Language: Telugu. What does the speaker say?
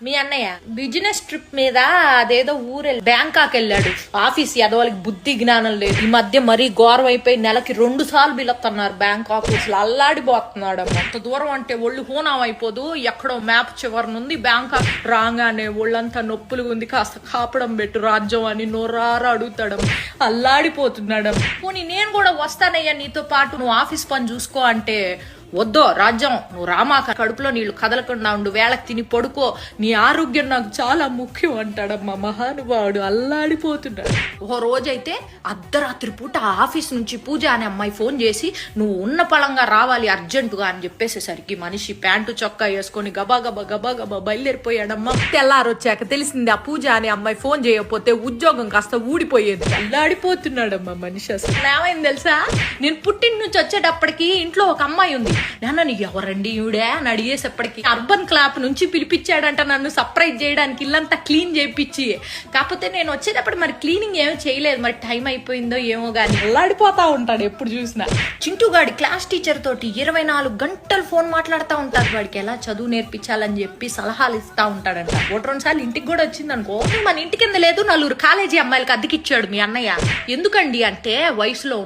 మీ అన్నయ్య బిజినెస్ ట్రిప్ మీద అదేదో బ్యాంకాక్ వెళ్ళాడు. ఆఫీస్ ఎదవాళ్ళకి బుద్ధి జ్ఞానం లేదు. ఈ మధ్య మరీ ఘోరం అయిపోయి నెలకి 2 సార్లు బిల్లొస్తున్నారు బ్యాంక్ ఆఫీసులు. అల్లాడిపోతున్నాడు. అంత దూరం అంటే ఒళ్ళు హూనం అయిపోదు. ఎక్కడో మ్యాప్ చివరి నుండి బ్యాంకాక్ రాగానే ఒళ్ళంతా నొప్పులు ఉంది, కాస్త కాపడం పెట్టు రాజ్యం అని నోరారా అడుగుతాడు. అల్లాడిపోతున్నాడు. పోనీ నేను కూడా వస్తానయ్యా నీతో పాటు, నువ్వు ఆఫీస్ పని చూసుకో అంటే, వద్దో రాజ్యం నువ్వు రామాక, కడుపులో నీళ్లు కదలకుండా ఉండు, వేళకు తిని పడుకో, నీ ఆరోగ్యం నాకు చాలా ముఖ్యం అంటాడమ్మా మహానుభావుడు. అల్లాడిపోతున్నాడు. ఓ రోజైతే అర్ధరాత్రి పూట ఆఫీస్ నుంచి పూజ అనే అమ్మాయి ఫోన్ చేసి నువ్వు ఉన్న పళంగా రావాలి అర్జెంటుగా అని చెప్పేసేసరికి మనిషి ప్యాంటు చొక్కా వేసుకొని గబా గబా బయలుదేరిపోయాడమ్మా. తెల్లారొచ్చాక తెలిసింది ఆ పూజ అనే అమ్మాయి ఫోన్ చేయకపోతే ఉద్యోగం కాస్త ఊడిపోయేది. అల్లాడిపోతున్నాడమ్మా మనిషి. అసలు ఏమైంది తెలుసా, నేను పుట్టిన నుంచి వచ్చేటప్పటికి ఇంట్లో ఒక అమ్మాయి ఉంది. నన్ను ఎవరండి ఈవిడే అని అడిగేసేప్పటికి అర్బన్ క్లాప్ నుంచి పిలిపించాడంట నన్ను సర్ప్రైజ్ చేయడానికి, ఇల్లంతా క్లీన్ చేయించి. కాకపోతే నేను వచ్చేటప్పుడు మరి క్లీనింగ్ ఏమీ చేయలేదు, మరి టైం అయిపోయిందో ఏమో గానీ అల్లాడిపోతా ఉంటాడు ఎప్పుడు చూసినా. చింటూగాడి క్లాస్ టీచర్ తోటి 24 గంటలు ఫోన్ మాట్లాడుతూ ఉంటాడు. వాడికి ఎలా చదువు నేర్పించాలని చెప్పి సలహాలు ఇస్తా ఉంటాడంట. 1-2 సార్లు ఇంటికి కూడా వచ్చింది అనుకో. మన ఇంటి కింద లేదు 4 కాలేజీ అమ్మాయిలకి అద్దెకిచ్చాడు మీ అన్నయ్య. ఎందుకండి అంటే వయసులో